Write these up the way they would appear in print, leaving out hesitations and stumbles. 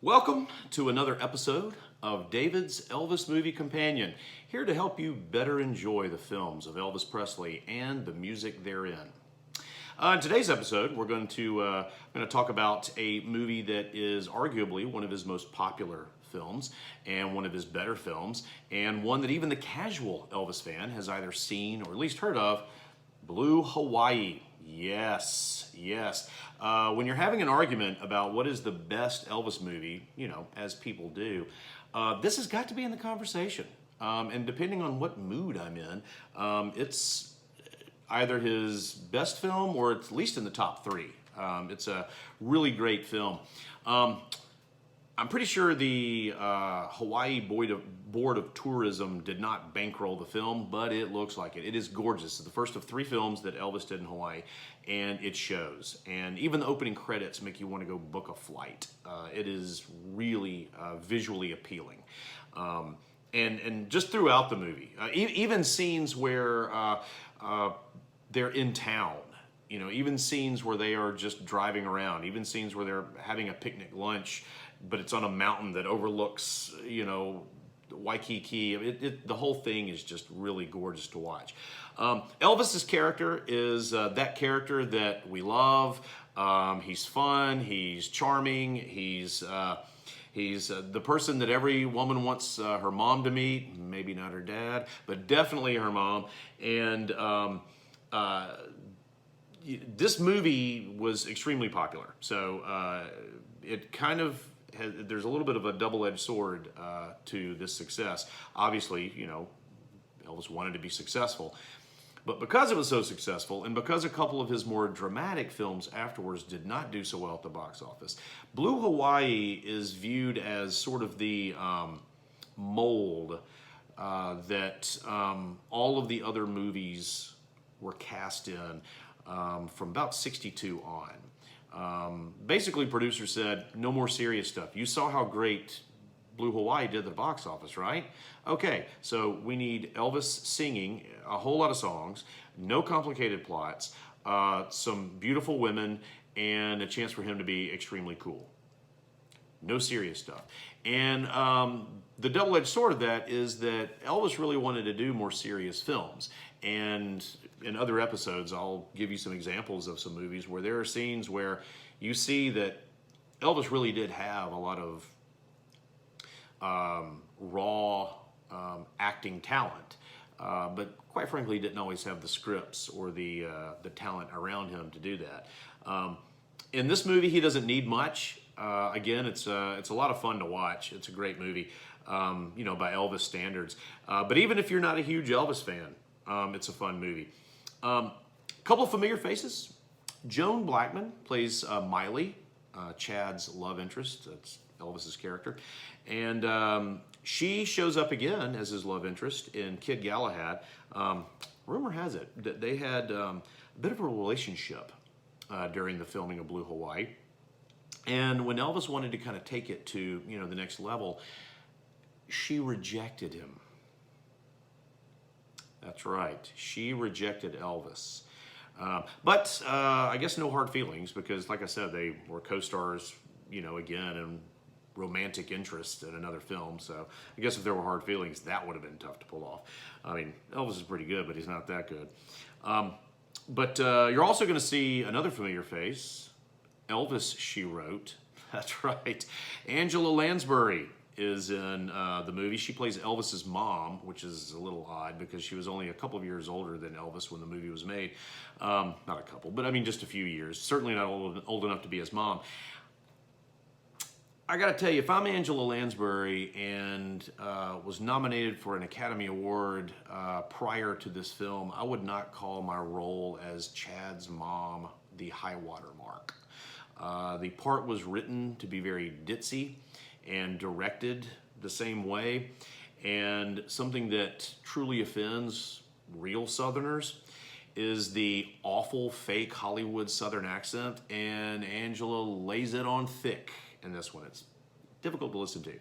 Welcome to another episode of David's Elvis Movie Companion, here to help you better enjoy the films of Elvis Presley and the music therein. In today's episode, we're going to talk about a movie that is arguably one of his most popular films and one of his better films, and one that even the casual Elvis fan has either seen or at least heard of, Blue Hawaii. Yes. When you're having an argument about what is the best Elvis movie, as people do, this has got to be in the conversation. And depending on what mood I'm in, it's either his best film or it's at least in the top three. It's a really great film. I'm pretty sure the Hawaii Board of Tourism did not bankroll the film, but it looks like it. It is gorgeous. It's the first of three films that Elvis did in Hawaii, and it shows. And even the opening credits make you want to go book a flight. It is really visually appealing. And just throughout the movie, even scenes where they're in town, even scenes where they are just driving around, even scenes where they're having a picnic lunch, but it's on a mountain that overlooks, Waikiki. The whole thing is just really gorgeous to watch. Elvis's character is that character that we love. He's fun. He's charming. He's the person that every woman wants her mom to meet. Maybe not her dad, but definitely her mom. And this movie was extremely popular. So it kind of there's a little bit of a double-edged sword to this success. Obviously, Elvis wanted to be successful. But because it was so successful, and because a couple of his more dramatic films afterwards did not do so well at the box office, Blue Hawaii is viewed as sort of the mold that all of the other movies were cast in from about '62 on. Basically, producers said, no more serious stuff. You saw how great Blue Hawaii did at the box office, right? Okay, so we need Elvis singing a whole lot of songs, no complicated plots, some beautiful women, and a chance for him to be extremely cool. No serious stuff. And the double-edged sword of that is that Elvis really wanted to do more serious films. And in other episodes, I'll give you some examples of some movies where there are scenes where you see that Elvis really did have a lot of raw acting talent, but quite frankly, didn't always have the scripts or the talent around him to do that. In this movie, he doesn't need much. Again, it's a lot of fun to watch. It's a great movie, by Elvis standards. But even if you're not a huge Elvis fan, it's a fun movie. Couple of familiar faces. Joan Blackman plays Miley, Chad's love interest. That's Elvis's character. And she shows up again as his love interest in Kid Galahad. Rumor has it that they had a bit of a relationship during the filming of Blue Hawaii. And when Elvis wanted to kind of take it to, the next level, she rejected him. That's right. She rejected Elvis. But I guess no hard feelings because, like I said, they were co-stars, again, and romantic interest in another film. So I guess if there were hard feelings, that would have been tough to pull off. I mean, Elvis is pretty good, but he's not that good. But you're also going to see another familiar face, Elvis, she wrote. That's right. Angela Lansbury is in the movie. She plays Elvis's mom, which is a little odd because she was only a couple of years older than Elvis when the movie was made. Not a couple, but I mean just a few years. Certainly not old enough to be his mom. I gotta tell you, if I'm Angela Lansbury and was nominated for an Academy Award prior to this film, I would not call my role as Chad's mom the high water mark. The part was written to be very ditzy and directed the same way, and something that truly offends real Southerners is the awful fake Hollywood Southern accent, and Angela lays it on thick in this one. It's difficult to listen to.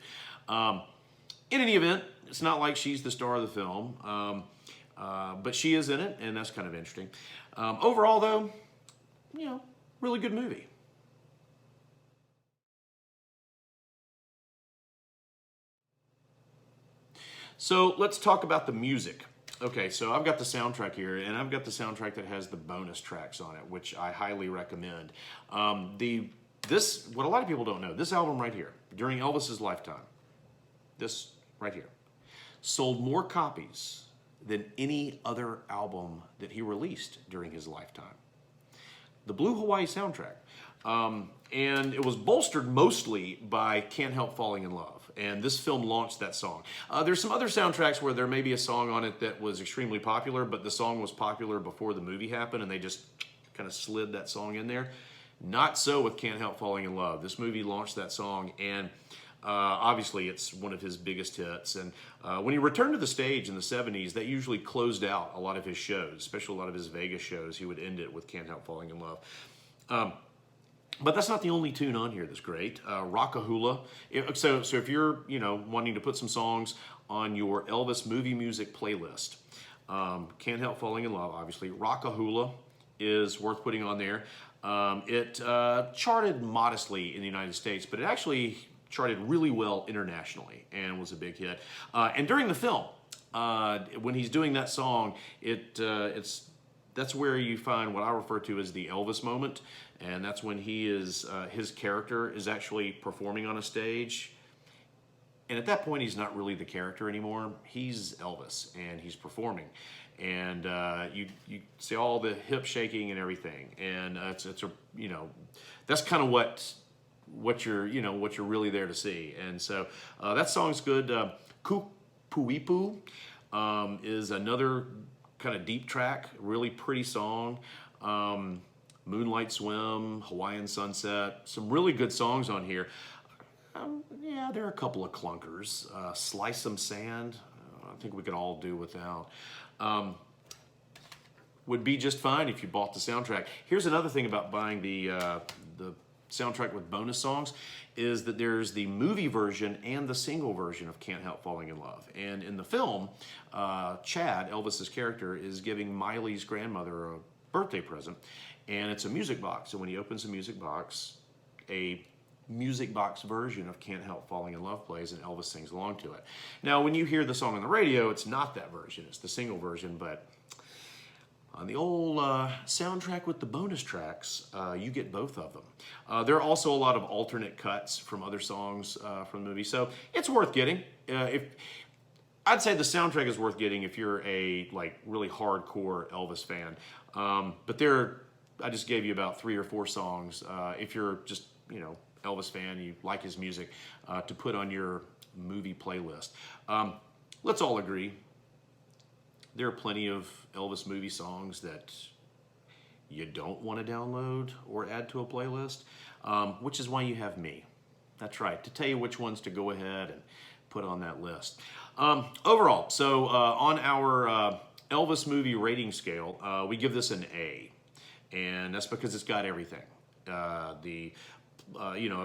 In any event, it's not like she's the star of the film, but she is in it, and that's kind of interesting. Overall, though, really good movie. So let's talk about the music. Okay, so I've got the soundtrack here, and I've got the soundtrack that has the bonus tracks on it, which I highly recommend. What a lot of people don't know, this album right here, during Elvis's lifetime, this right here, sold more copies than any other album that he released during his lifetime. The Blue Hawaii soundtrack. And it was bolstered mostly by Can't Help Falling in Love. And this film launched that song. There's some other soundtracks where there may be a song on it that was extremely popular, but the song was popular before the movie happened, and they just kind of slid that song in there. Not so with Can't Help Falling in Love. This movie launched that song, and obviously it's one of his biggest hits. And when he returned to the stage in the 70s, that usually closed out a lot of his shows, especially a lot of his Vegas shows. He would end it with Can't Help Falling in Love. But that's not the only tune on here that's great. Rockahula. So if you're wanting to put some songs on your Elvis movie music playlist, Can't Help Falling in Love, obviously. Rockahula is worth putting on there. It charted modestly in the United States, but it actually charted really well internationally and was a big hit. And during the film, when he's doing that song, that's where you find what I refer to as the Elvis moment, and that's when his character is actually performing on a stage. And at that point, he's not really the character anymore. He's Elvis, and he's performing. And you see all the hip shaking and everything, and that's kind of what you're really there to see. And so that song's good. Kupuipu is another kind of deep track, really pretty song. Moonlight Swim, Hawaiian Sunset, some really good songs on here. Yeah, there are a couple of clunkers. Slice Some Sand, I think we could all do without. Would be just fine if you bought the soundtrack. Here's another thing about buying the soundtrack with bonus songs, is that there's the movie version and the single version of Can't Help Falling in Love. And in the film, Chad, Elvis's character, is giving Miley's grandmother a birthday present, and it's a music box. And when he opens the music box, a music box version of Can't Help Falling in Love plays, and Elvis sings along to it. Now, when you hear the song on the radio, it's not that version, it's the single version, but on the old soundtrack with the bonus tracks, you get both of them. There are also a lot of alternate cuts from other songs from the movie, so it's worth getting. I'd say the soundtrack is worth getting if you're a really hardcore Elvis fan. But I just gave you about 3 or 4 songs. If you're just Elvis fan, you like his music, to put on your movie playlist. Let's all agree, there are plenty of Elvis movie songs that you don't want to download or add to a playlist, which is why you have me. That's right, to tell you which ones to go ahead and put on that list. Overall, so on our Elvis movie rating scale, we give this an A, and that's because it's got everything. A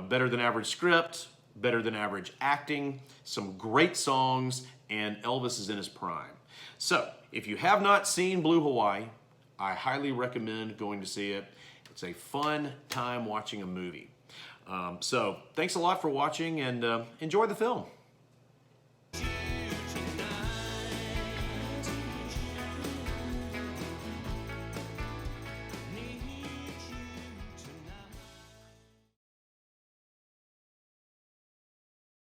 better than average script, better than average acting, some great songs, and Elvis is in his prime. So, if you have not seen Blue Hawaii, I highly recommend going to see it. It's a fun time watching a movie. So, thanks a lot for watching, and enjoy the film.